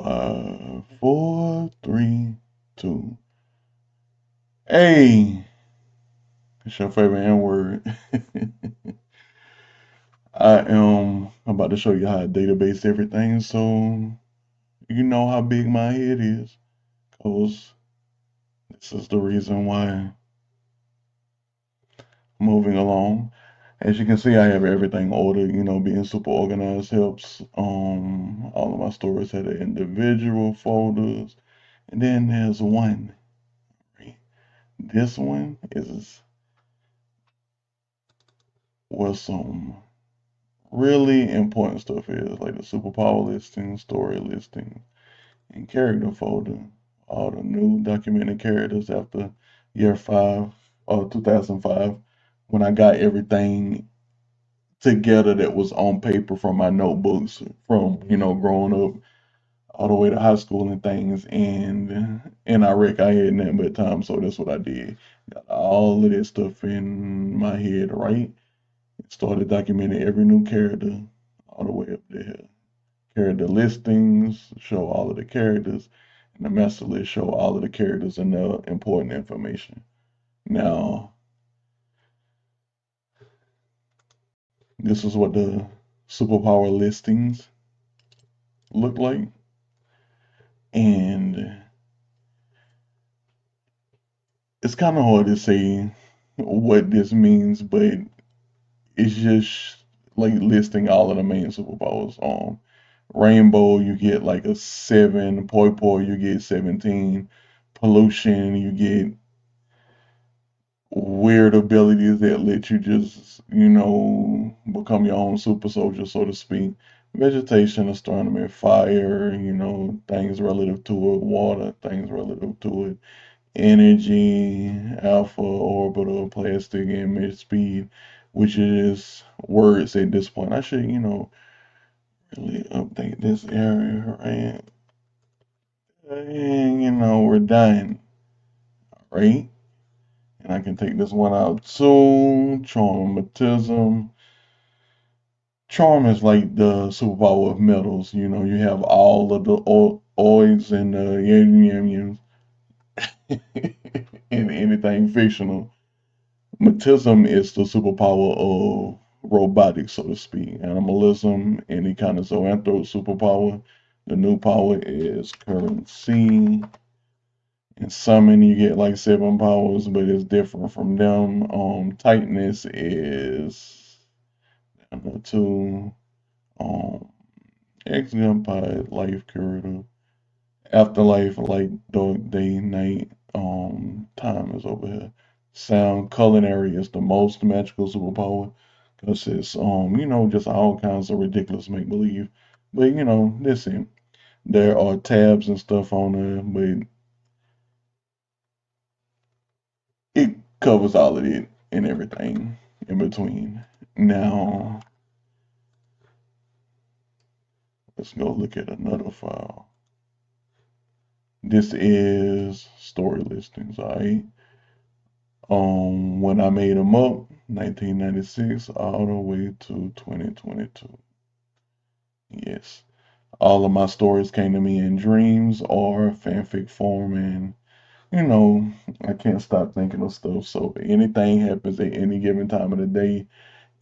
5, 4, 3, 2. Hey, it's your favorite N word. I am about to show you how to database everything so you know how big my head is. Because this is the reason why I'm moving along. As you can see, I have everything ordered. Being super organized helps. All of my stores have the individual folders. And then there's one. This one is where some really important stuff is, like the superpower listing, story listing, and character folder. All the new documented characters after year 5 or 2005, when I got everything together that was on paper from my notebooks from growing up all the way to high school and things, and I reckon I had nothing but time, so that's what I did. Got all of this stuff in my head, right? Started documenting every new character all the way up there. Character listings show all of the characters, and the master list show all of the characters and the important information. Now, this is what the superpower listings look like, and it's kind of hard to say what this means, but it's just like listing all of the main superpowers. Rainbow, you get like a 7. Poi Poi, you get 17. Pollution, you get weird abilities that let you just, become your own super soldier, so to speak. Vegetation, astronomy, fire, things relative to it, water, things relative to it, energy, alpha, orbital, plastic, image, speed, which is words at this point. I should, really update this area, right? And, we're done, right? And I can take this one out too. Traumatism. Charm is like the superpower of metals. You have all of the oids and the yin yang in anything fictional. Matism is the superpower of robotics, so to speak. Animalism, any kind of zoanthrope superpower. The new power is currency. In summon, you get like 7 powers, but it's different from them. Tightness is number 2. Um, X-Gun Life Curator. Afterlife, like dark day, night. Time is over here. Sound culinary is the most magical superpower because it's just all kinds of ridiculous make believe. But listen, there are tabs and stuff on there, but it covers all of it and everything in between. Now let's go look at another file. This is story listings, alright? When I made them up, 1996 all the way to 2022. Yes. All of my stories came to me in dreams or fanfic form, and you know, I can't stop thinking of stuff. So anything happens at any given time of the day,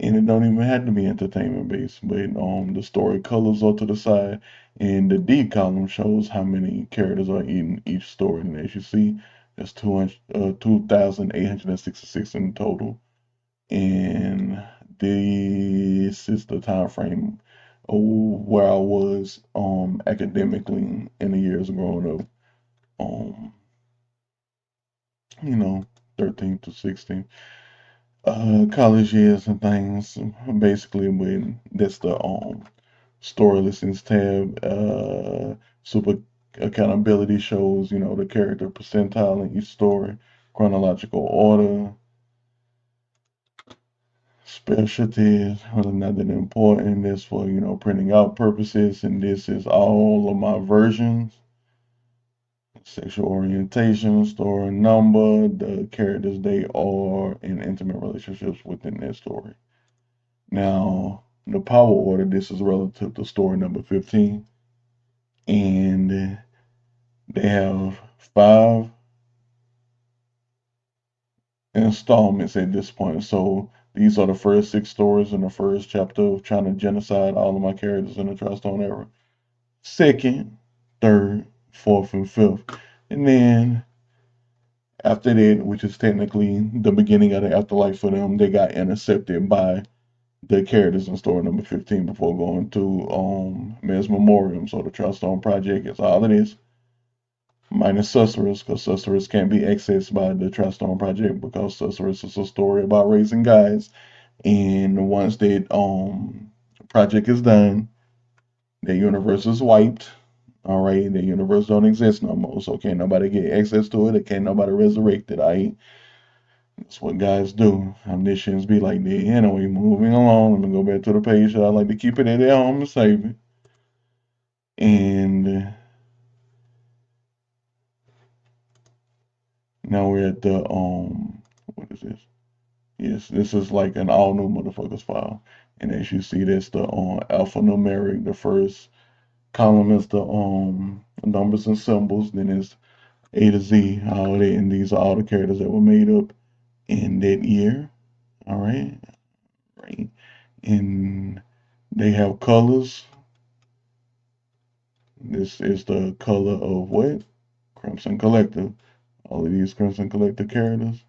and it don't even have to be entertainment based. But the story colors are to the side, and the D column shows how many characters are in each story. And as you see, there's 2,866 in total. And this is the time frame of where I was academically in the years growing up. Um, you know, 13 to 16. College years and things basically when that's the story listings tab. Super accountability shows, the character percentile in each story, chronological order. Specialty, really not that important. This for, printing out purposes, and this is all of my versions. Sexual orientation, story number, the characters they are, and intimate relationships within that story. Now, the power order, this is relative to story number 15. and they have 5 installments at this point. So these are the first 6 stories in the first chapter of trying to genocide all of my characters in the Tri-Stone era. Second, third, fourth, and fifth. And then after that, which is technically the beginning of the afterlife for them, they got intercepted by the characters in story number 15 before going to Men's Memoriam. So the Tri-Stone Project is all it is, minus Susurrus, because Susurrus can't be accessed by the Tri-Stone Project because Susurrus is a story about raising guys. And once that project is done, the universe is wiped. All right, the universe don't exist no more, so can't nobody get access to it. It can't nobody resurrect it. That's what guys do. Omniscients be like that. Anyway, moving along. Let me go back to the page that I like to keep it at home and save it. And now we're at the what is this? Yes, this is like an all new motherfuckers file. And as you see, that's the alphanumeric. The first column is the numbers and symbols. Then it's A to Z, all that, and these are all the characters that were made up in that year. All right, right, and they have colors. This is the color of what? Crimson Collective. All of these Crimson Collective characters,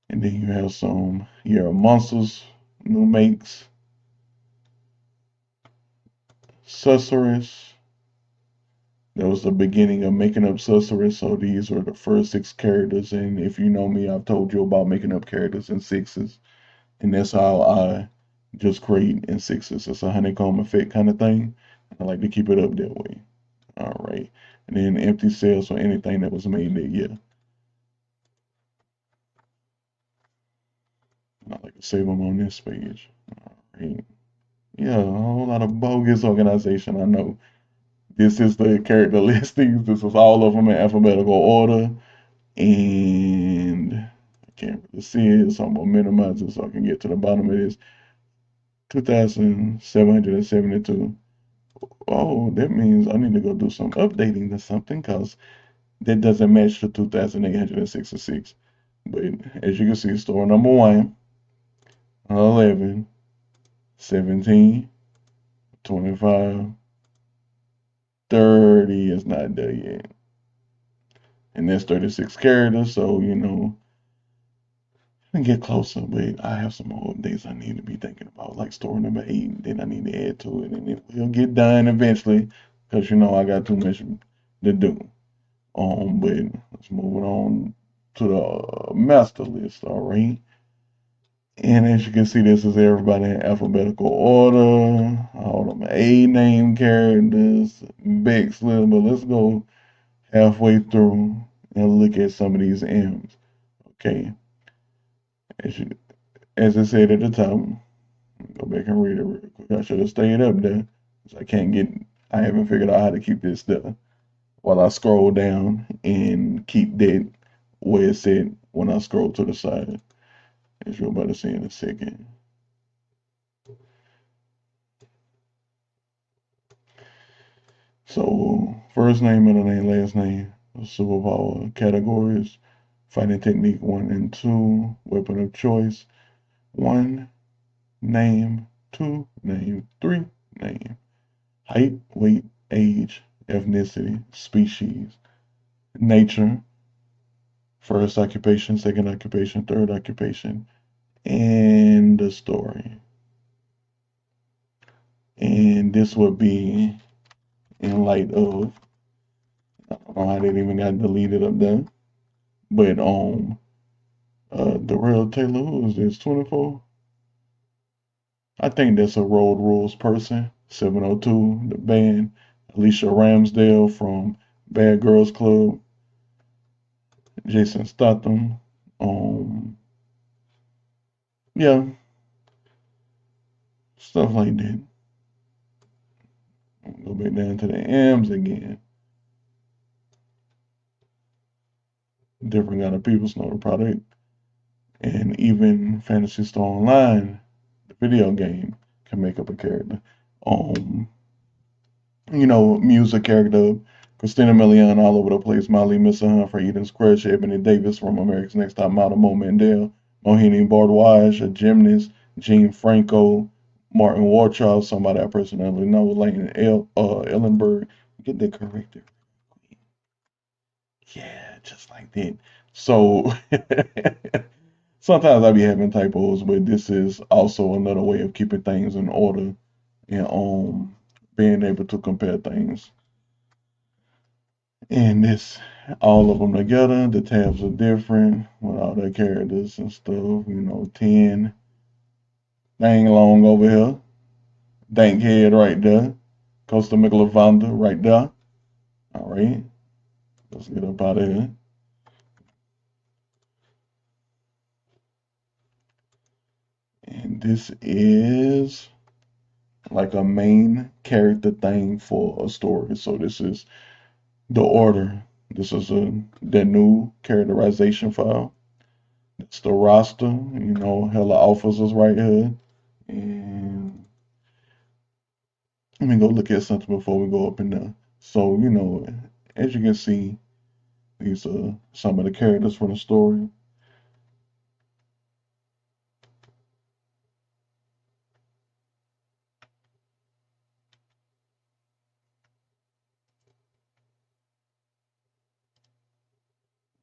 and then you have some Year of Monsters, new makes, Susurrus. That was the beginning of making up Susurrus. So these were the first 6 characters, and if you know me, I've told you about making up characters in sixes. And that's how I just create in sixes. It's a honeycomb effect kind of thing. I like to keep it up that way. All right. And then empty cells for anything that was made that year. I like to save them on this page. All right. Yeah, a whole lot of bogus organization. I know. This is the character listings. This is all of them in alphabetical order. And I can't really see it, so I'm going to minimize it so I can get to the bottom of this. 2,772. Oh, that means I need to go do some updating to something because that doesn't match the 2,866. But as you can see, store number 1, 11, 17, 25, 30 is not there yet. And that's 36 characters, so I can get closer, but I have some more updates I need to be thinking about, like store number 8, then I need to add to it, and it will get done eventually, because I got too much to do. But let's move on to the master list, all right? And as you can see, this is everybody in alphabetical order, all them A name characters, Bex list, but let's go halfway through and look at some of these M's. Okay, as I said at the top, go back and read it real quick. I should have stayed up there, because I haven't figured out how to keep this there while I scroll down and keep that where it's at when I scroll to the side, as you're about to see in a second. So, first name, middle name, last name, superpower categories, fighting technique 1 and 2, weapon of choice, 1, name, 2, name, 3, name, height, weight, age, ethnicity, species, nature, first occupation, second occupation, third occupation, and the story. And this would be in light of, I don't know how that even got deleted up there, but the real Taylor, who is this, 24? I think that's a Road Rules person, 702, the band, Alicia Ramsdale from Bad Girls Club, Jason Statham, yeah, stuff like that. Go back down to the M's again. Different kind of people know the product. And even Fantasy Star Online, the video game, can make up a character. Um, Music character, Christina Milian all over the place, Molly Missa Humphrey, Eden's Crush, Ebony Davis from America's Next Top Model, Mo Mandel, Mohini Bardwaj, a gymnast, Gene Franco, Martin Warchow, somebody I personally know, Lane Ellenberg. Get that corrected. Yeah, just like that. So sometimes I be having typos, but this is also another way of keeping things in order and being able to compare things. And this all of them together. The tabs are different with all the characters and stuff. 10 thing long over here. Dankhead right there. Costa Megalovanda right there. All right, let's get up out of here. And this is like a main character thing for a story. So this is the order. This is the new characterization file. It's the roster. Hella officers right here. And let me go look at something before we go up in there. So, as you can see, these are some of the characters from the story.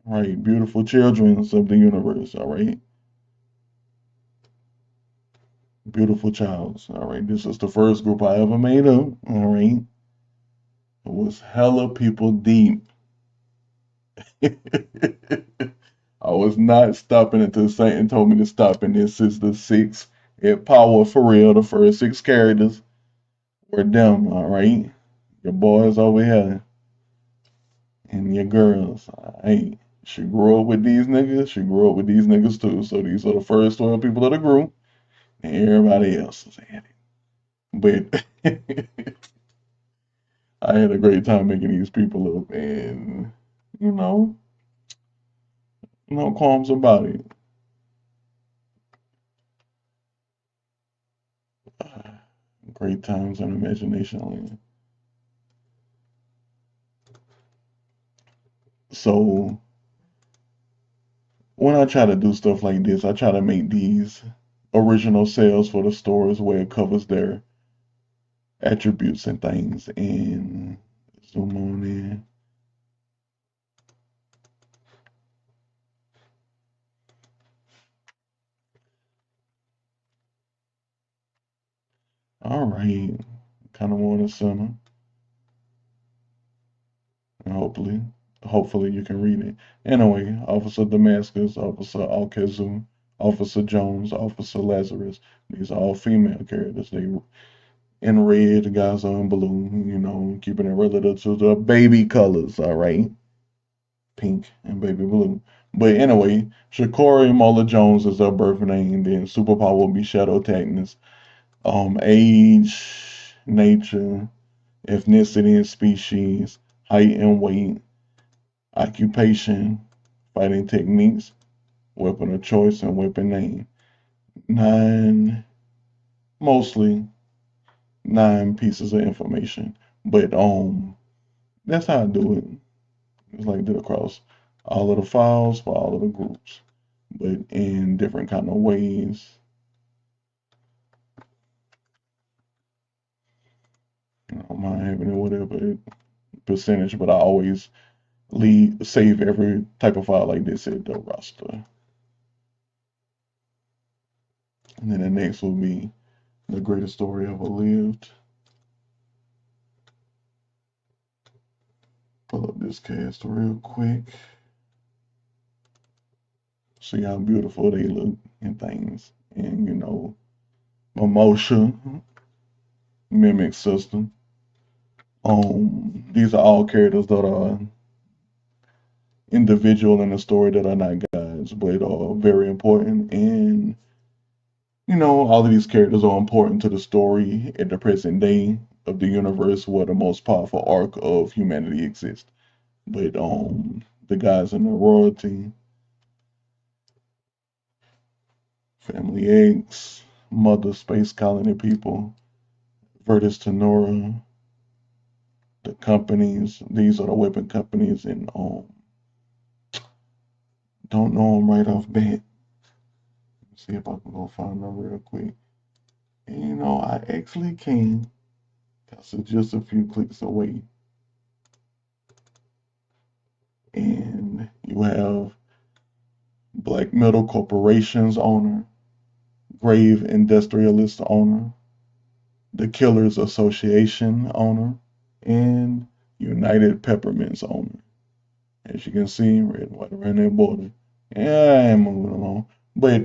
Right, beautiful children of the universe. All right, beautiful childs. All right, this is the first group I ever made up. All right, it was hella people deep. I was not stopping until Satan told me to stop, and this is the six at power for real. The first six characters were them. All right, your boys over here and your girls. Hey, she grew up with these niggas. She grew up with these niggas too. So these are the first 12 people of the group, and everybody else is at it. But I had a great time making these people up, and you know, no qualms about it. Great times on Imagination Land. So when I try to do stuff like this, I try to make these original sales for the stores where it covers their attributes and things. And zoom on in. All right, kind of more in the center, and hopefully you can read it. Anyway, Officer Damascus, Officer Alkazu, Officer Jones, Officer Lazarus. These are all female characters. They in red, the guys are in blue. Keeping it relative to the baby colors. All right, pink and baby blue. But anyway, Shakori Mola Jones is her birth name. Then superpower will be Shadow Tactics. Age, nature, ethnicity and species, height and weight, occupation, fighting techniques, weapon of choice, and weapon name. Nine, mostly 9 pieces of information. But that's how I do it. It's like that across all of the files for all of the groups, but in different kind of ways. I don't mind having it whatever percentage, but I always save every type of file like this at the roster. And then the next will be the greatest story ever lived. Pull up this cast real quick. See how beautiful they look and things. And Mimosha, Mimic System. These are all characters that are individual in the story that are not gods, but are very important. And all of these characters are important to the story at the present day of the universe where the most powerful arc of humanity exists. But the guys in the royalty, Family X, Mother Space Colony People, Virtus Tenora, the companies. These are the weapon companies, and don't know them right off bat. Let's see if I can go find them real quick. And, I actually can, because it's just a few clicks away. And you have Black Metal Corporation's owner, Grave Industrialist owner, the Killers Association owner, and United Peppermints owner. As you can see, red, white, around that border. Yeah, I'm moving along. But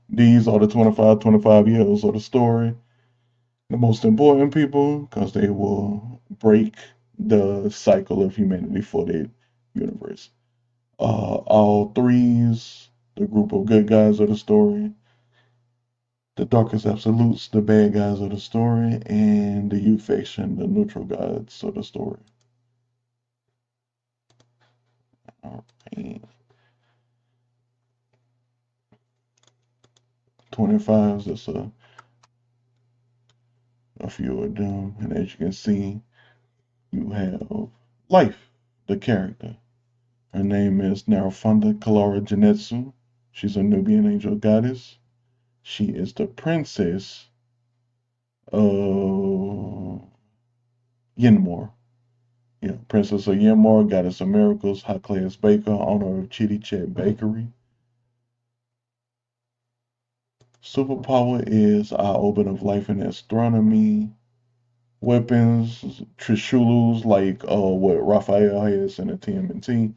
these are the 25 years of the story. The most important people, because they will break the cycle of humanity for the universe. All threes, the group of good guys of the story, the darkest absolutes, the bad guys of the story, and the youth faction, the neutral gods of the story. All right. 25s, that's a few of them. And as you can see, you have Life, the character. Her name is Narafunda Kalara Janetsu. She's a Nubian angel goddess. She is the princess of Yenmore. Yeah, Princess of Yenmore, goddess of miracles, high class baker, owner of Chitty Chat Bakery. Superpower is eye open of life and astronomy. Weapons, Trishulus like what Raphael has in the TMNT.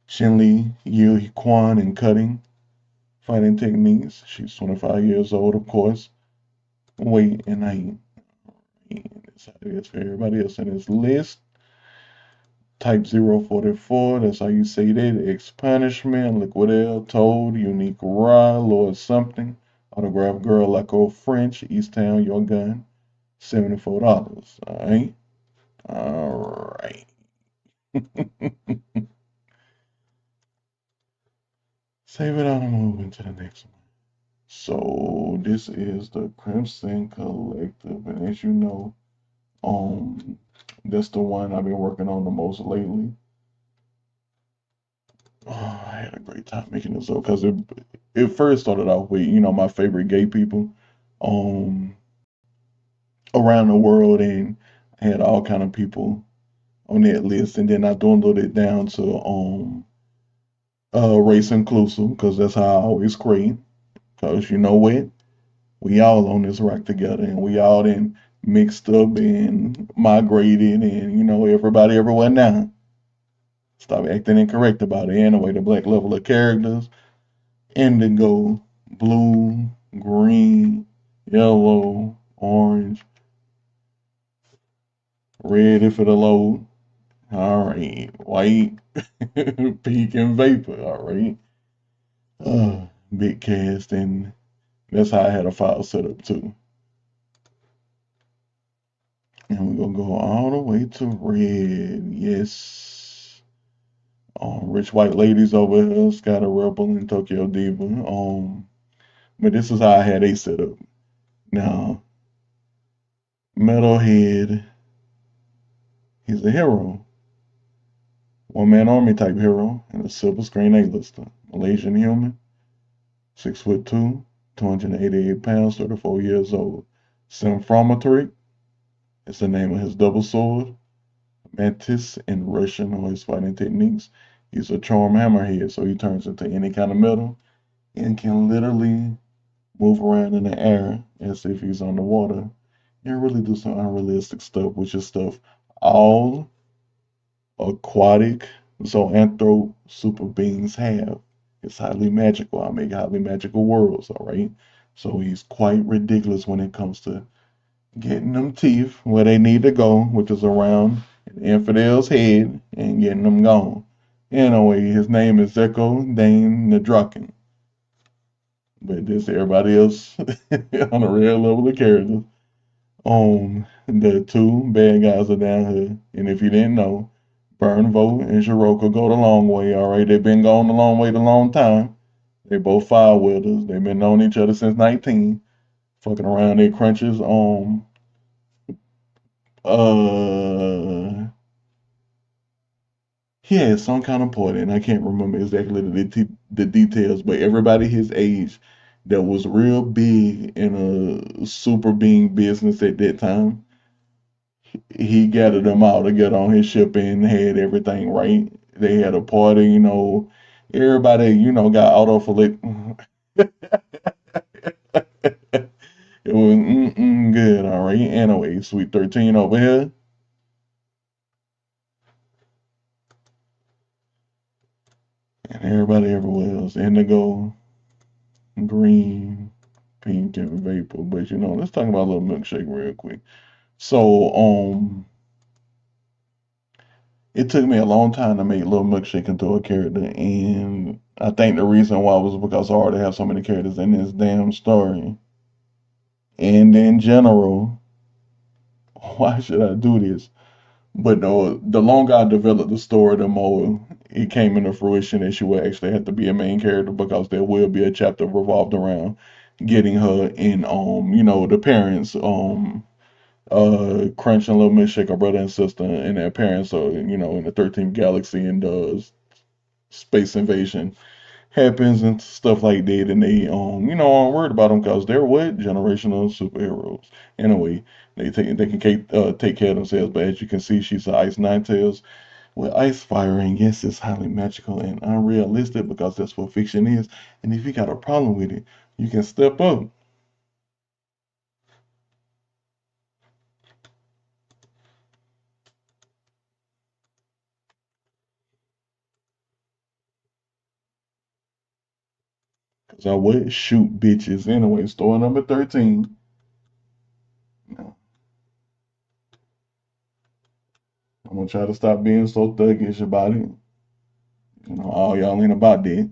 Shinli, Yu Quan and cutting. Fighting techniques. She's 25 years old, of course. Weight and height. That's how it is for everybody else in this list. Type 044, that's how you say that. X Punishment, Liquid L, Toad, Unique Ra, Lord Something, Autograph Girl like old French, East Town, Your Gun, $74. Alright? Alright. Save it out and move into the next one. So this is the Crimson Collective, and as you know, that's the one I've been working on the most lately. Oh, I had a great time making this up because it first started off with my favorite gay people um around the world, and I had all kind of people on that list, and then I dwindled it down to race inclusive because that's how I always create. Because you know what, we all on this rock together, and we all then mixed up and migrated, and everybody everywhere now. Stop acting incorrect about it. Anyway, the black level of characters: indigo, blue, green, yellow, orange, red if it'll load. All right, white, pink, and vapor. All right. Big cast, and that's how I had a file set up too. And we're gonna go all the way to red. Yes. Rich white ladies over here, Skylar Rebel and Tokyo Diva. But this is how I had a set up. Now, Metalhead, he's a hero. One man army type hero and a silver screen A-lister. Malaysian human, 6'2", 288 pounds, 34 years old. Symphometric is the name of his double sword. Mantis in Russian or his fighting techniques. He's a charm hammerhead, so he turns into any kind of metal and can literally move around in the air as if he's on the water and really do some unrealistic stuff, which is stuff all aquatic zoanthrope super beings have. It's highly magical. I make highly magical worlds, all right? So he's quite ridiculous when it comes to getting them teeth where they need to go, which is around an infidel's head, and getting them gone. Anyway, his name is Zeko Dane Nadraken. But this everybody else on a real level of characters. The two bad guys are down here, and if you didn't know, Burnvoe and Shiroka go the long way. All right, they've been going the long way the long time. They both fire wielders. They've been knowing each other since 19, fucking around their crunches. uh he had some kind of party, and I can't remember exactly the details, but everybody his age that was real big in a super being business at that time, he gathered them all together on his ship and had everything right. They had a party, everybody, got auto fillet. It was good, all right. Anyway, Sweet 13 over here, and everybody everywhere else. Indigo, green, pink, and vapor. But let's talk about a little milkshake real quick. So, it took me a long time to make Little Milkshake into a character, and I think the reason why was because I already have so many characters in this damn story. And in general, why should I do this? But the longer I developed the story, the more it came into fruition that she would actually have to be a main character because there will be a chapter revolved around getting her in the parents Crunch and Little Milkshake are brother and sister and their parents are in the 13th galaxy and space invasion happens and stuff like that, and they aren't worried about them because they're what generational superheroes. Anyway, they can take care of themselves, but as you can see, she's an Ice Nine Tails with ice fire, and yes, it's highly magical and unrealistic because that's what fiction is. And if you got a problem with it, you can step up. Because I would shoot bitches anyway. Story number 13. Now, I'm gonna try to stop being so thuggish about it. All y'all ain't about that.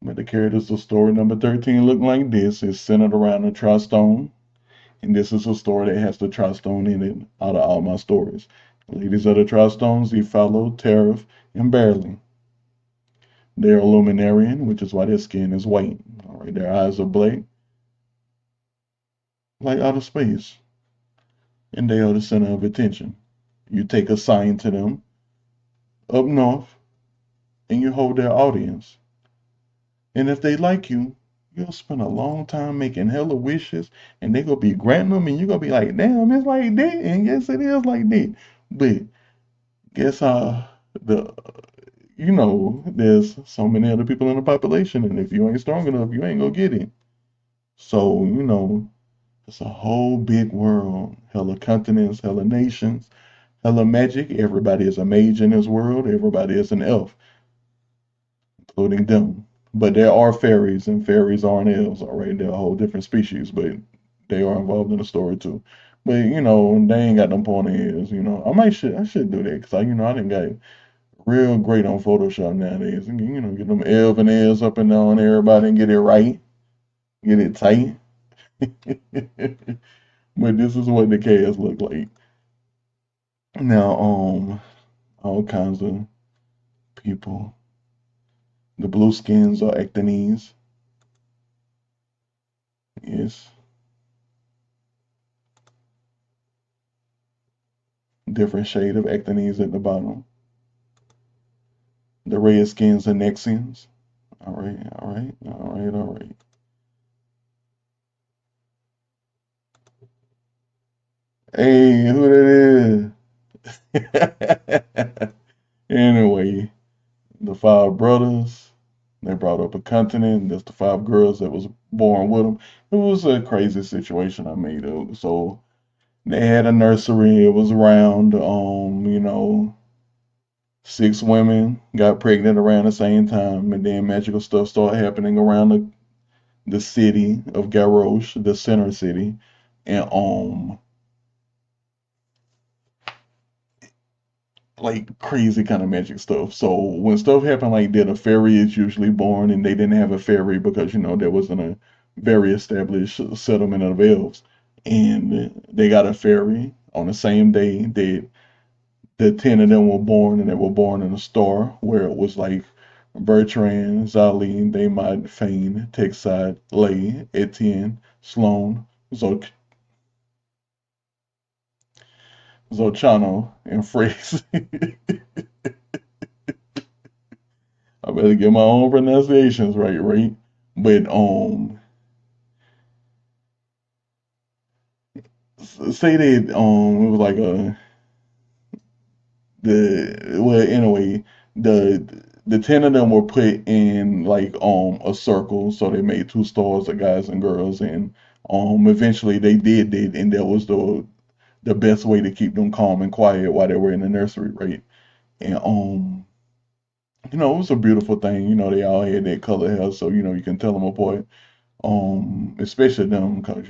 But the characters of story number 13 look like this. It's centered around the Tristone. And this is a story that has the Tristone in it out of all my stories. The ladies of the Tristones, they follow Tariff and Barely. They're Illuminarian, which is why their skin is white. All right, their eyes are black, like outer space. And they are the center of attention. You take a sign to them up north, and you hold their audience. And if they like you, you'll spend a long time making hella wishes, and they gonna be granting them, and you gonna be like, damn, it's like that, and yes, it is like that. But guess how the there's so many other people in the population, and if you ain't strong enough, you ain't gonna get it. So it's a whole big world, hella continents, hella nations, hella magic. Everybody is a mage in this world. Everybody is an elf, including them. But there are fairies, and fairies aren't elves, all right? They're a whole different species, but they are involved in the story too. But they ain't got them pointy ears. I should do that because I didn't got real great on Photoshop nowadays. And, get them elven ears up and down everybody and get it right, get it tight. But this is what the cast look like. Now, all kinds of people. The blue skins are Ectonese. Yes. Different shade of Ectonese at the bottom. The red skins are Nexians. All right, all right, all right, all right. Hey, who that is? Anyway, the five brothers, they brought up a continent. There's the five girls that was born with them. It was a crazy situation I made up. So they had a nursery. It was around, six women got pregnant around the same time, and then magical stuff started happening around the city of Garrosh, the center city, and like crazy kind of magic stuff. So when stuff happened like that, a fairy is usually born, and they didn't have a fairy because there wasn't a very established settlement of elves, and they got a fairy on the same day that the 10 of them were born, and they were born in a star where it was like Bertrand, Zaline, Daymod, Fane, Texide, Lay, Etienne, Sloan, Zoc. Zochano, and Frakes. I better get my own pronunciations right, right? But say that it was like a the well anyway the 10 of them were put in like a circle, so they made two stars of guys and girls, and eventually they did it, and that was the best way to keep them calm and quiet while they were in the nursery, right? And it was a beautiful thing. They all had that color hair, so you can tell them apart. Especially them, because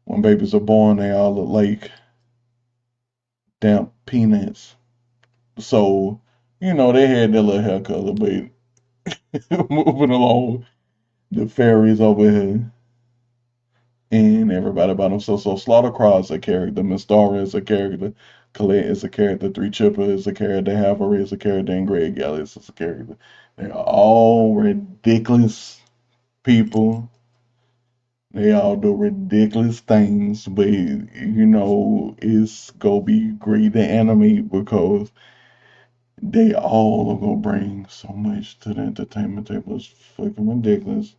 when babies are born, they all look like damp peanuts. So, they had their little hair color, but moving along, the fairies over here and everybody by themselves. So Slaughtercrow is a character, Mistara is a character, Colette is a character, Three Chipper is a character, Havery is a character, and Greg Gallus is a character. They're all ridiculous people. They all do ridiculous things, but it's gonna be great to animate because they all are gonna bring so much to the entertainment table. It's fucking ridiculous.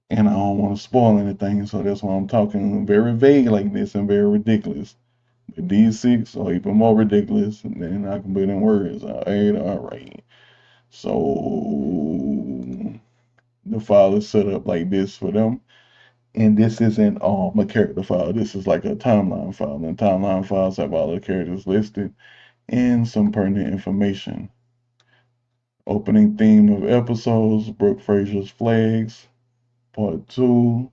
And I don't want to spoil anything, so that's why I'm talking very vague like this and very ridiculous. But these six are even more ridiculous than I can put in words. All right. So the file is set up like this for them. And this isn't a character file. This is like a timeline file. And timeline files have all the characters listed and some pertinent information. Opening theme of episodes, Brooke Fraser's Flags, Part 2,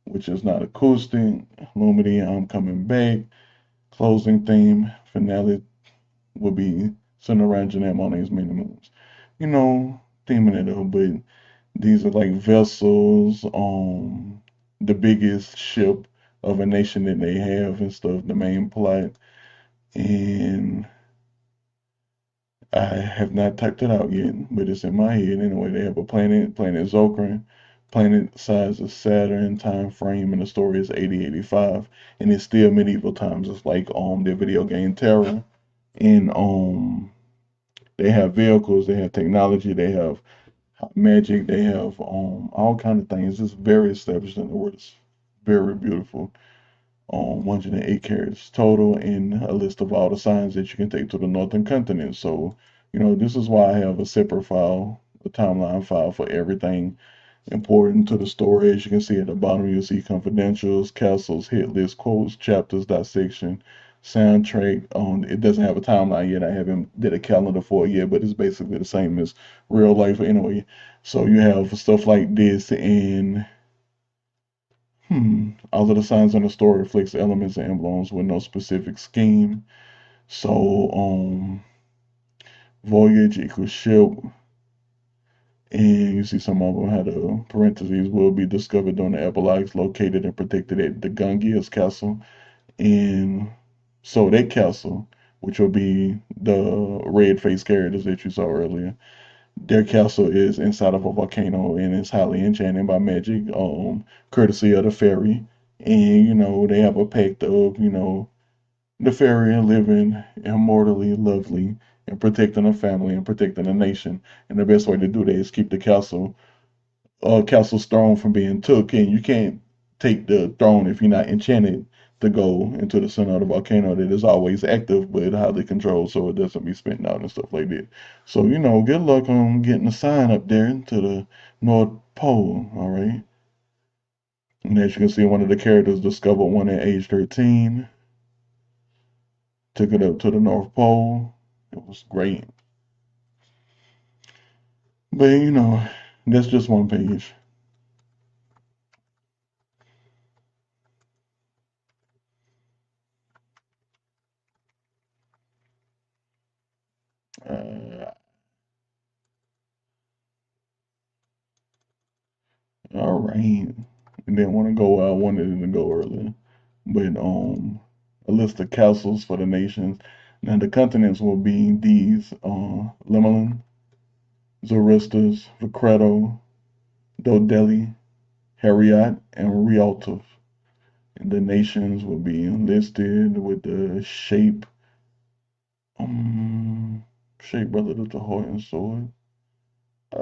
which is not acoustic, Lumity, I'm Coming Back, closing theme, finale will be centered around Jeanette Monet's Many Moons. Theming it up, but these are like vessels, the biggest ship of a nation that they have and stuff, the main plot. And I have not typed it out yet, but it's in my head anyway. They have a planet Zokran, planet size of Saturn, time frame, and the story is 8085, and it's still medieval times. It's like their video game Terra, and they have vehicles, they have technology, they have magic, they have all kind of things. It's very established in the world. It's very beautiful. 108 characters total, and a list of all the signs that you can take to the northern continent. So, this is why I have a separate file, a timeline file for everything important to the story. As you can see at the bottom, you'll see confidentials, castles, hit list, quotes, chapters, dissection, soundtrack. It doesn't have a timeline yet. I haven't did a calendar for it yet, but it's basically the same as real life anyway. So you have stuff like this, and all of the signs on the story reflects elements and emblems with no specific scheme. So, voyage equals ship, and you see some of them had a parentheses will be discovered during the epilogues located and protected at the Gungia's castle. And so that castle, which will be the red face characters that you saw earlier, their castle is inside of a volcano and it's highly enchanted by magic, courtesy of the fairy. And they have a pact of, the fairy living immortally lovely and protecting a family and protecting a nation. And the best way to do that is keep the castle's throne from being took. And you can't take the throne if you're not enchanted to go into the center of the volcano that is always active but highly controlled so it doesn't be spent out and stuff like that. So, good luck on getting a sign up there to the North Pole, all right? And as you can see, one of the characters discovered one at age 13, took it up to the North Pole. It was great. But, that's just one page. Uh, all right. I didn't want to go where I wanted it to go earlier. But a list of castles for the nations. Now the continents will be these Lemelin, Zoristas, Vicreto, Dodeli, Hariat, and Rialtov. And the nations will be listed with the um, shape relative to heart and sword. Uh,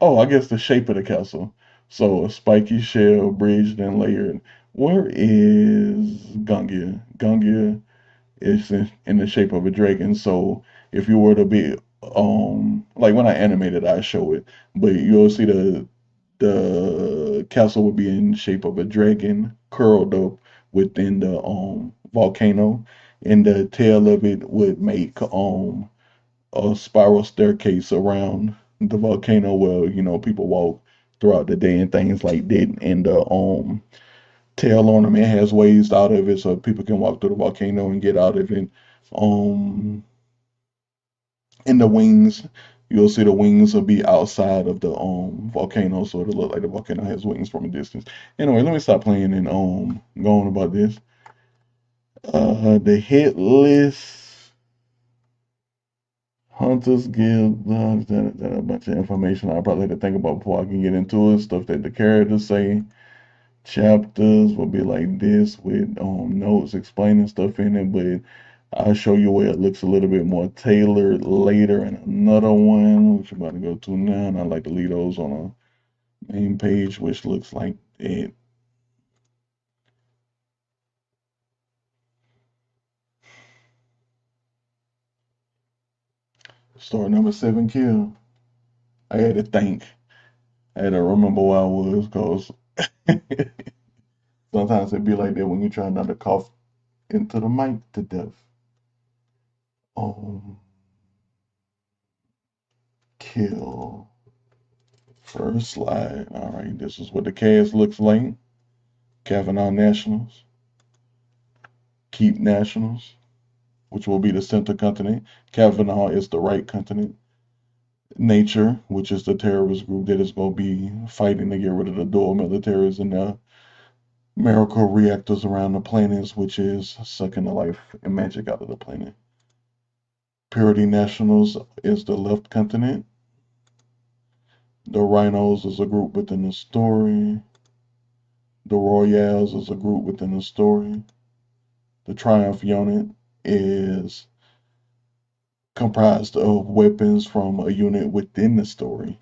oh, I guess the shape of the castle. So a spiky shell, bridged and layered. Where is Gungia? Gungia is in the shape of a dragon. So if you were to be like when I animated, I show it, but you'll see the castle would be in shape of a dragon curled up within the volcano, and the tail of it would make a spiral staircase around the volcano where people walk throughout the day and things like that. And the tail ornament has ways out of it so people can walk through the volcano and get out of it. Um, in the wings, you'll see the wings will be outside of the volcano, so it'll look like the volcano has wings from a distance. Anyway, let me stop playing and go on about this. The hit list. Hunters Guild, that a bunch of information I probably have to think about before I can get into it. Stuff that the characters say. Chapters will be like this with notes explaining stuff in it, but I'll show you where it looks a little bit more tailored later in another one, which I'm about to go to now. And I like to leave those on a main page, which looks like it. Story number 7 kill. I had to think. I had to remember where I was because sometimes it be like that when you try not to cough into the mic to death. Um, Kill. First slide. All right, this is what the cast looks like. Kavanaugh Nationals. Keep Nationals, which will be the center continent. Kavanaugh is the right continent. Nature, which is the terrorist group that is going to be fighting to get rid of the dual militaries and the miracle reactors around the planets, which is sucking the life and magic out of the planet. Purity Nationals is the left continent. The Rhinos is a group within the story. The Royales is a group within the story. The Triumph unit is comprised of weapons from a unit within the story.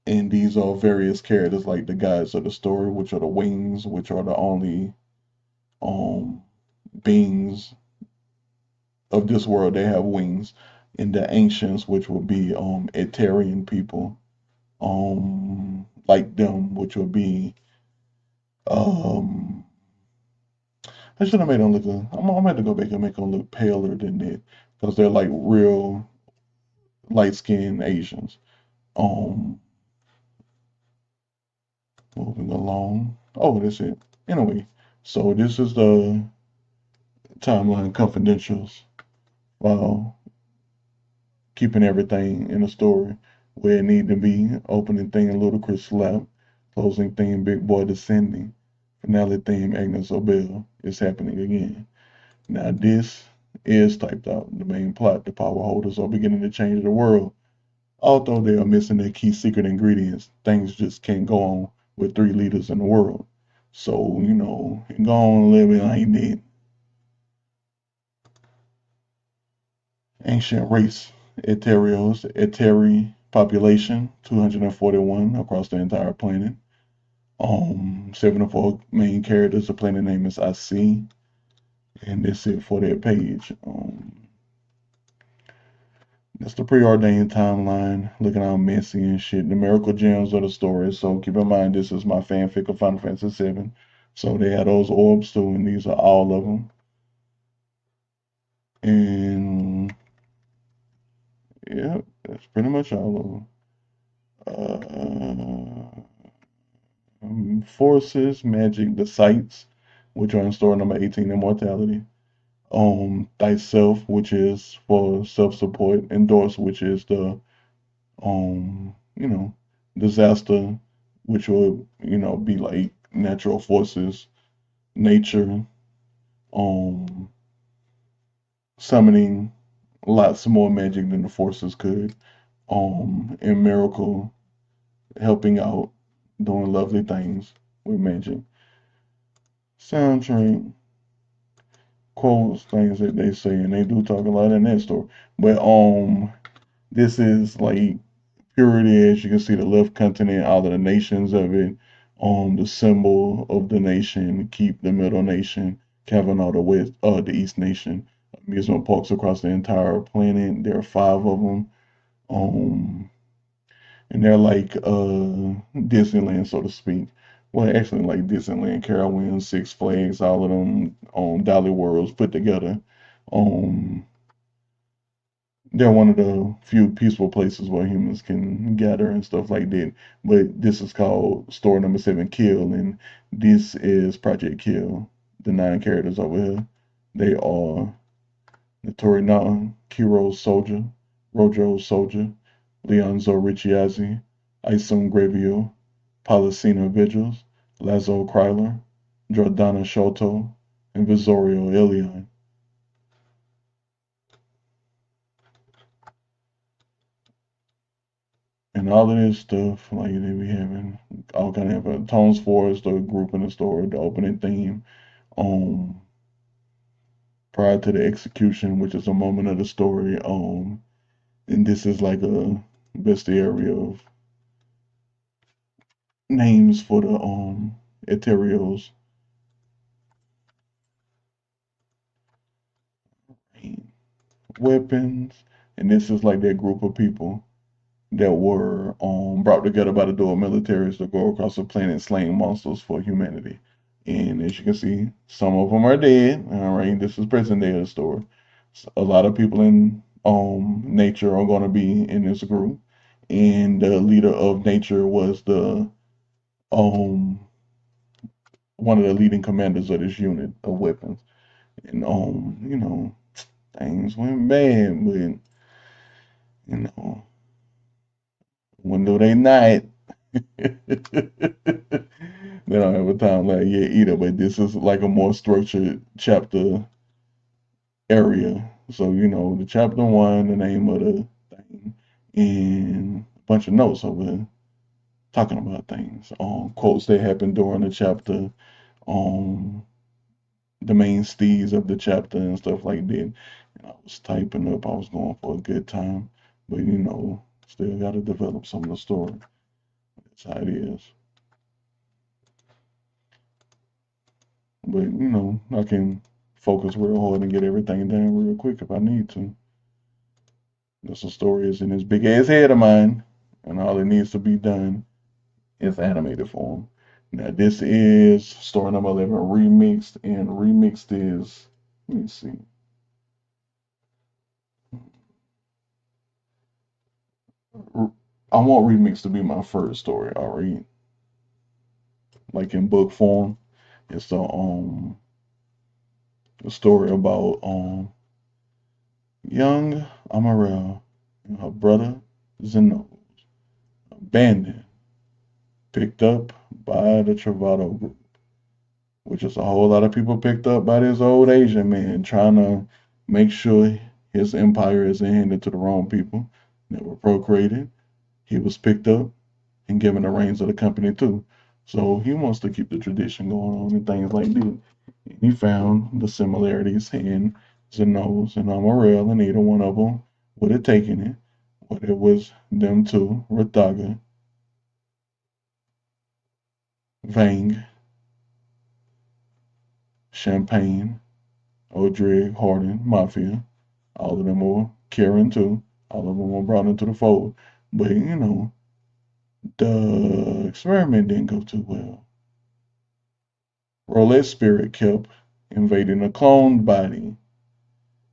And these are various characters like the guides of the story, which are the wings, which are the only um beings of this world that have wings. And the ancients, which will be Etarian people, like them, which will be um I should have made them look. I'm gonna have to go back and make them look paler than that because they're like real light skinned Asians. Um, Moving along. Oh, that's it. Anyway, so this is the timeline confidentials while keeping everything in the story where it need to be. Opening theme Ludacris slap, closing theme Big Boy descending, finale theme Agnes Obel is happening again. Now this is typed out. The main plot: the power holders are beginning to change the world. Although they are missing their key secret ingredients, things just can't go on with 3 leaders in the world. So, go on living like that. Ancient race, Eterios, Eteri population, 241 across the entire planet. 74 main characters. The planet name is IC, and that's it for that page. That's the preordained timeline, looking all messy and shit. The miracle gems of the story. So keep in mind, this is my fanfic of Final Fantasy VII. So they had those orbs too, and these are all of them. And yeah, that's pretty much all of them. Forces, magic, the sights, which are in store number 18, immortality. Thyself, which is for self-support. Endorse, which is the um, you know, disaster, which will, be like natural forces, nature, um, summoning, lots more magic than the forces could. And Miracle helping out, doing lovely things with magic. Soundtrack, quotes, things that they say, and they do talk a lot in that story. But this is like purity, as you can see, the left continent, all of the nations of it. The symbol of the nation, keep the middle nation, Kavanaugh the East nation. Amusement parks across the entire planet. There are five of them. Um, and they're like Disneyland, so to speak. Well, actually, like Disneyland, Carowinds, Six Flags, all of them Dolly Worlds put together. Um, they're one of the few peaceful places where humans can gather and stuff like that. But this is called Store Number Seven Kill, and this is Project Kill. The nine characters over here, they are Notori Kiro Soldier, Rojo Soldier, Leonzo Ricciazzi, Isom Gravio, Policina Vigils, Lazo Kryler, Jordana Shoto, and Visorio Elion. And all of this stuff, like they be having all kind of tones for us, the group in the story, the opening theme, um, prior to the execution, which is a moment of the story, and this is like a bestiary of names for the ethereals, weapons, and this is like that group of people that were brought together by the dual militaries to go across the planet slaying monsters for humanity. And as you can see, some of them are dead. All right, this is present day of the story. A lot of people in nature are going to be in this group, and the leader of nature was the um one of the leading commanders of this unit of weapons. And things went bad, but when do they not? They don't have a time like yet either, but this is like a more structured chapter area. So, the chapter one, the name of the thing, and a bunch of notes over there talking about things. Quotes that happened during the chapter, um, the main steeds of the chapter and stuff like that. And I was typing up, I was going for a good time, but still gotta develop some of the story. That's how it is. But I can focus real hard and get everything done real quick if I need to. This story is in this big ass head of mine, and all it needs to be done is animated form. Now this is story number 11 remixed, and remixed is, let me see. I want remix to be my first story. All right, like in book form. It's the story about young Amarel and her brother Zeno, abandoned, picked up by the Travado group, which is a whole lot of people picked up by this old Asian man trying to make sure his empire isn't handed to the wrong people that were procreated. He was picked up and given the reins of the company too. So he wants to keep the tradition going on and things like that. And he found the similarities in Zenos and Amarel, and either one of them would have taken it. Whether it was them two, Rathaga, Vang, Champagne, Odrig, Harden, Mafia. All of them were Karen too. All of them were brought into the fold. But the experiment didn't go too well. Rolette's spirit kept invading a cloned body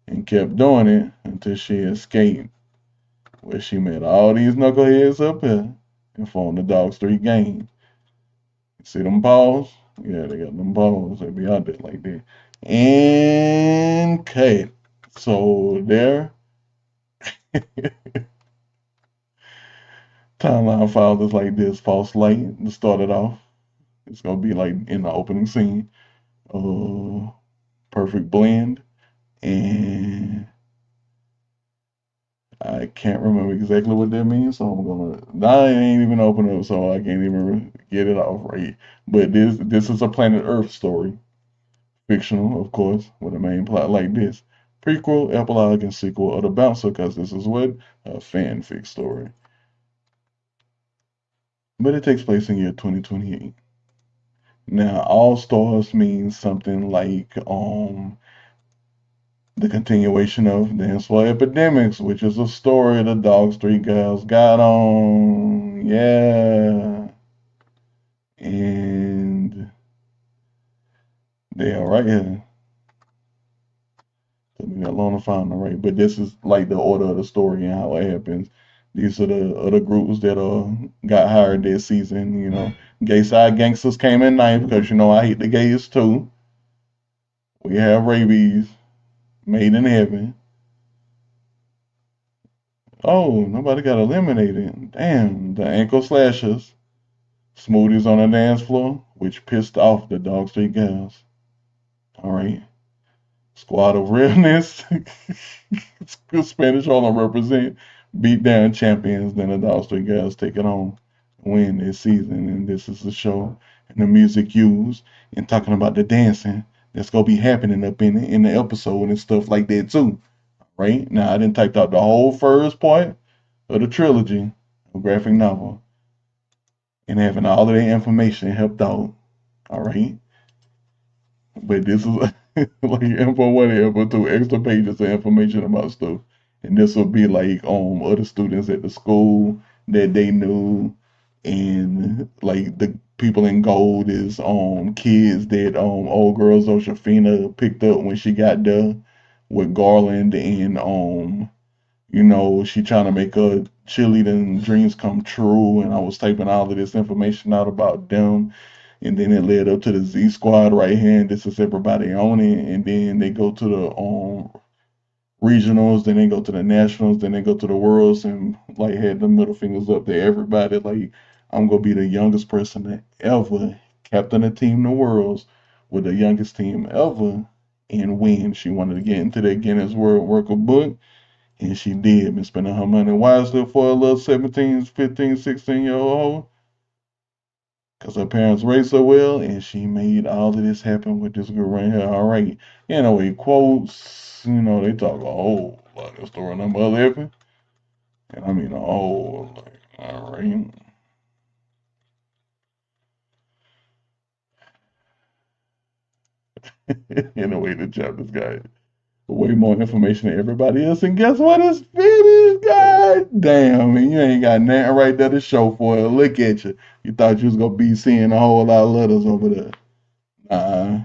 and kept doing it until she escaped, where she met all these knuckleheads up here and formed the Dog Street Gang. See them balls? Yeah, they got them balls. They be out there like that. And cut. So there, timeline files is like this. False light to start it off. It's gonna be like in the opening scene. Perfect blend. And I can't remember exactly what that means, so I ain't even open up, so I can't even get it off right. But this is a Planet Earth story, fictional, of course, with a main plot like this. Prequel, epilogue, and sequel of the Bouncer, because this is what a fanfic story. But it takes place in year 2028. Now, All Stars means something like the continuation of Dance for Epidemics, which is a story the Dog Street Girls got on. Yeah. And they are right here. Took me that long to find them right. But this is like the order of the story and how it happens. These are the other groups that got hired this season. Gay Side Gangsters came in ninth because I hate the gays too. We have Rabies, Made in Heaven. Oh, nobody got eliminated. Damn, the Ankle Slashers. Smoothies on the dance floor, which pissed off the Dog Street Gals. All right. Squad of Realness. Spanish Harlem represent. Beat down champions. Then the Dog Street Gals take it on. Win this season. And this is the show and the music used. And talking about the dancing that's going to be happening up in the episode and stuff like that too. Right? Now, I didn't type out the whole first part of the trilogy, a graphic novel, and having all of that information helped out. All right. But this is like info one and info two, extra pages of information about stuff. And this will be like other students at the school that they knew, and like the people in gold is kids that old girl Josephina picked up when she got there with Garland, and she trying to make her cheerleading dreams come true. And I was typing all of this information out about them, and then it led up to the Z Squad right here. And this is everybody on it, and then they go to the regionals, then they go to the nationals, then they go to the worlds, and like had the middle fingers up to everybody. Like, I'm gonna be the youngest person to ever captain a team the worlds with the youngest team ever and win. She wanted to get into that Guinness World Record book, and she did. Been spending her money wisely for a little 17, 15, 16-year-old, because her parents raised her well, and she made all of this happen with this girl right here. All right. Quotes, they talk a whole lot of story number 11. And I mean a whole, like, all right. Anyway, the chapter's got way more information than everybody else. And guess what? It's finished. God damn. And you ain't got nothing right there to show for it. Look at you. You thought you was going to be seeing a whole lot of letters over there. Nah.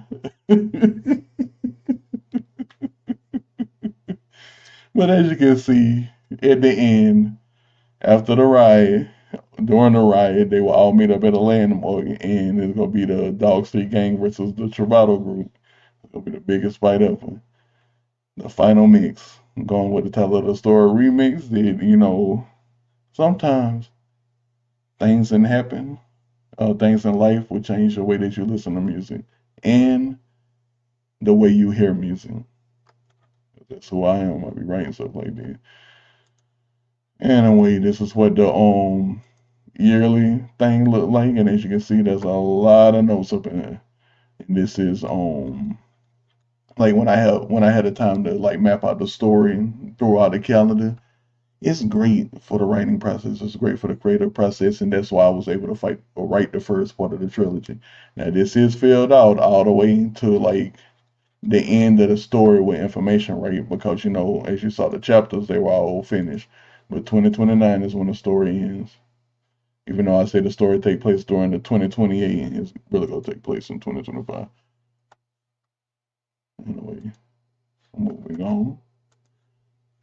But as you can see, at the end, after the riot, during the riot, they will all meet up at a landmark, and it's gonna be the Dog Street Gang versus the Travato group. It's gonna be the biggest fight ever. The final mix. Going with the title of the story remix. That sometimes things can happen. Things in life will change the way that you listen to music and the way you hear music. That's who I am. I'll be writing stuff like that. Anyway, this is what the yearly thing look like, and as you can see, there's a lot of notes up in there. And this is like when I had the time to like map out the story and throw out the calendar. It's great for the writing process. It's great for the creative process, and that's why I was able to fight or write the first part of the trilogy. Now this is filled out all the way to like the end of the story with information, right? Because as you saw the chapters, they were all finished. But 2029 is when the story ends. Even though I say the story take place during the 2028, it's really gonna take place in 2025. Anyway, moving on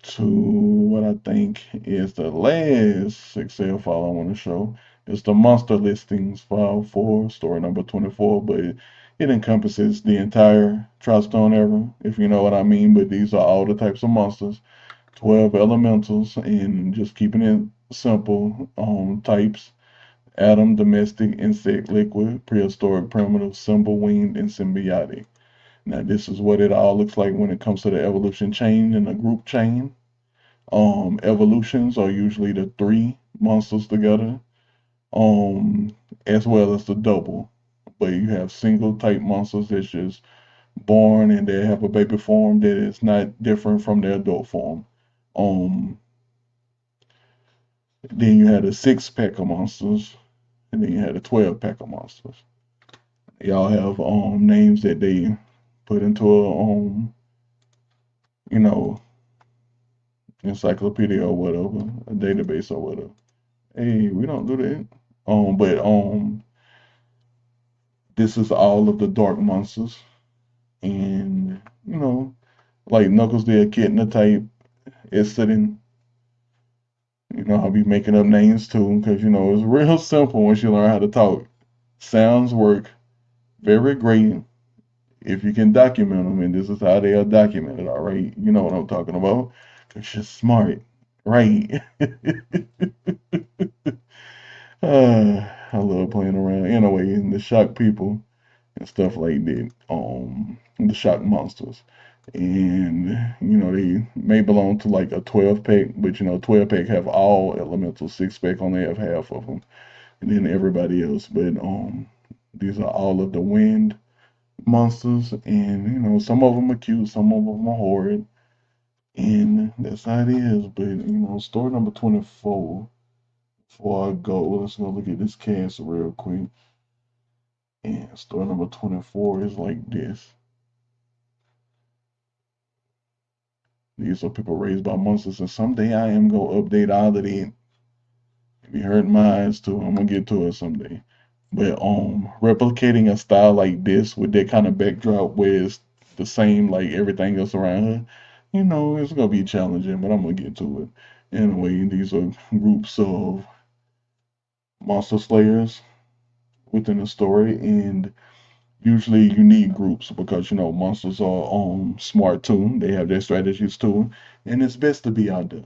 to what I think is the last Excel file I want to show. It's the monster listings file for story number 24, but it encompasses the entire Tri-Stone era, if you know what I mean. But these are all the types of monsters, 12 elementals, and just keeping it simple. Types: atom, domestic, insect, liquid, prehistoric, primitive, symbol, winged, and symbiotic. Now, this is what it all looks like when it comes to the evolution chain and the group chain. Evolutions are usually the three monsters together, um, as well as the double. But you have single type monsters that's just born and they have a baby form that is not different from their adult form. Um, then you had a six pack of monsters, and then you had a 12 pack of monsters. Y'all have names that they put into a you know encyclopedia or whatever, a database or whatever. Hey, we don't do that. But this is all of the dark monsters, and like Knuckles the Echidna type is sitting. I'll be making up names too, because it's real simple once you learn how to talk. Sounds work very great if you can document them, and this is how they are documented, all right? You know what I'm talking about. Because you're smart, right? I love playing around. Anyway, and the shock people and stuff like that. The shock monsters. And they may belong to like a 12 pack, but 12 pack have all elemental, 6 pack only have half of them, and then everybody else. But these are all of the wind monsters, and some of them are cute, some of them are horrid, and that's how it is. But story number 24. Before I go, let's go look at this cast real quick. And story number 24 is like this. These are people raised by monsters, and someday I am gonna update all of it. If you heard my eyes too, I'm gonna get to it someday. But replicating a style like this with that kind of backdrop where it's the same like everything else around her, it's gonna be challenging, but I'm gonna get to it. Anyway, these are groups of monster slayers within a story, and usually unique groups because monsters are smart too. They have their strategies too, and it's best to be out there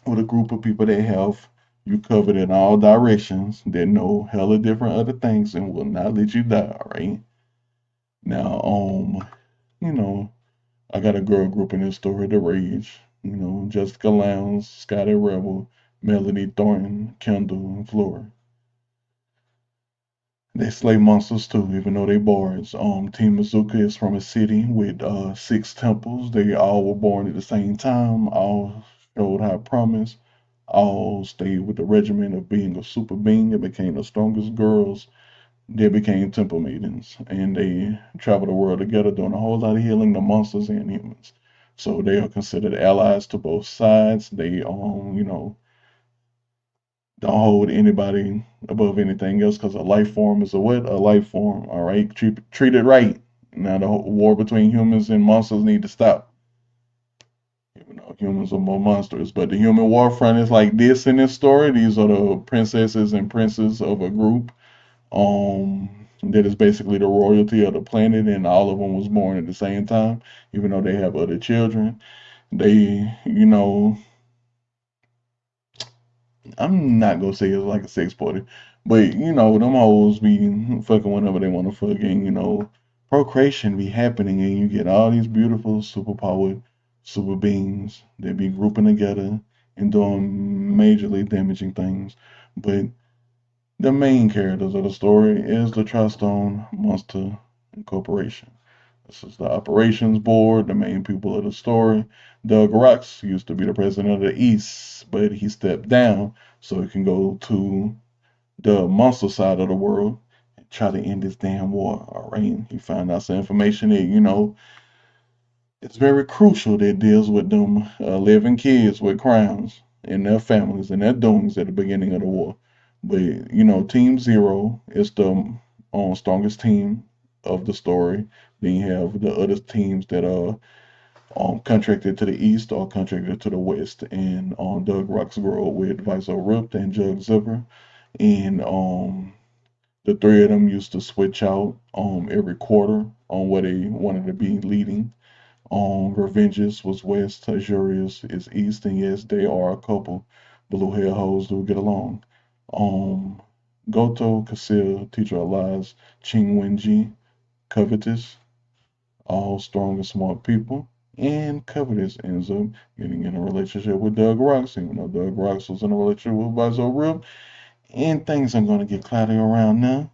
with a group of people that have you covered in all directions, that know hella different other things and will not let you die, all right? Now, you know, I got a girl group in this story, The Rage. Jessica Lowndes, Scotty Rebel, Melody Thornton, Kendall, and Flora. They slay monsters too, even though they bards. Team Mazuka is from a city with 6 temples. They all were born at the same time. All showed high promise. All stayed with the regimen of being a super being and became the strongest girls. They became temple maidens, and they travel the world together, doing a whole lot of healing to monsters and humans. So they are considered allies to both sides. They, don't hold anybody above anything else because a life form is a what? A life form. All right, treat it right. Now the war between humans and monsters need to stop. Even though humans are more monsters, but the human war front is like this in this story. These are the princesses and princes of a group. That is basically the royalty of the planet, and all of them was born at the same time, even though they have other children. They, I'm not gonna say it's like a sex party, but them hoes be fucking whenever they want to fuck, and procreation be happening, and you get all these beautiful superpowered super beings that be grouping together and doing majorly damaging things. But the main characters of the story is the Tristone Monster Corporation. This is the operations board, the main people of the story. Doug Rocks used to be the president of the East, but he stepped down so he can go to the monster side of the world and try to end this damn war. All right. He found out some information that, it's very crucial that deals with them living kids with crowns and their families and their doings at the beginning of the war. But Team Zero is the strongest team of the story. Then you have the other teams that are contracted to the east or contracted to the west. And Doug Roxborough with Visor Ripped and Jug Zipper. And the three of them used to switch out every quarter on what they wanted to be leading. Revenges was west, Azurius is east, and yes, they are a couple blue hair hoes who get along. Um, Goto, Kasil, Teacher of Lies, Ching Wenji, Covetous, all strong and smart people. And Covetous ends up getting in a relationship with Doug Rocks, even though Doug Rocks was in a relationship with Vizo Rip. And things are going to get cloudy around now.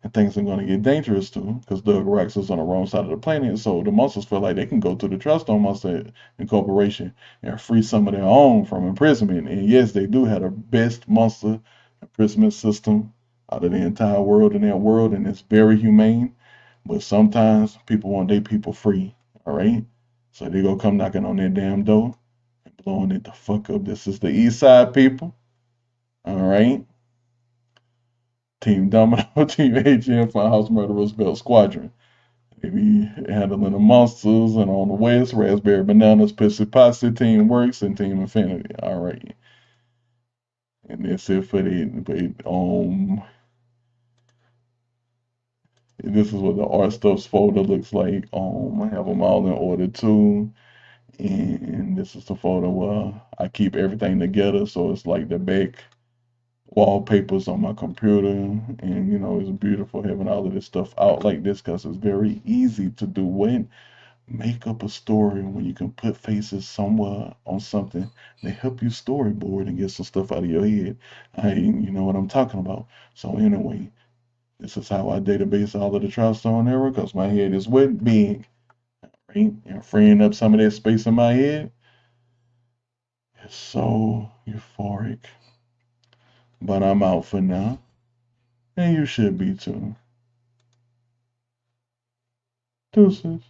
And things are going to get dangerous too, because Doug Rex is on the wrong side of the planet. So the monsters feel like they can go to the Truststone Monster Incorporation and free some of their own from imprisonment. And yes, they do have the best monster imprisonment system out of the entire world in that world, and it's very humane. But sometimes people want their people free. All right, so they gonna come knocking on their damn door and blowing it the fuck up. This is the East Side people. All right. Team Domino, Team AGM, Funhouse Murder Roosevelt Squadron. They be handling the monsters, and on the West, Raspberry Bananas, Pissy Posse, Team Works, and Team Infinity. All right. And that's it for the, this is what the art stuffs folder looks like. I have them all in order too. And this is the folder where I keep everything together. So it's like the back wallpapers on my computer, and it's beautiful having all of this stuff out like this because it's very easy to do. When make up a story when you can put faces somewhere on something to help you storyboard and get some stuff out of your head. You know what I'm talking about. So anyway, this is how I database all of the Truststone era, because my head is wet big, right? And freeing up some of that space in my head is so euphoric. But I'm out for now, and you should be too. Deuces.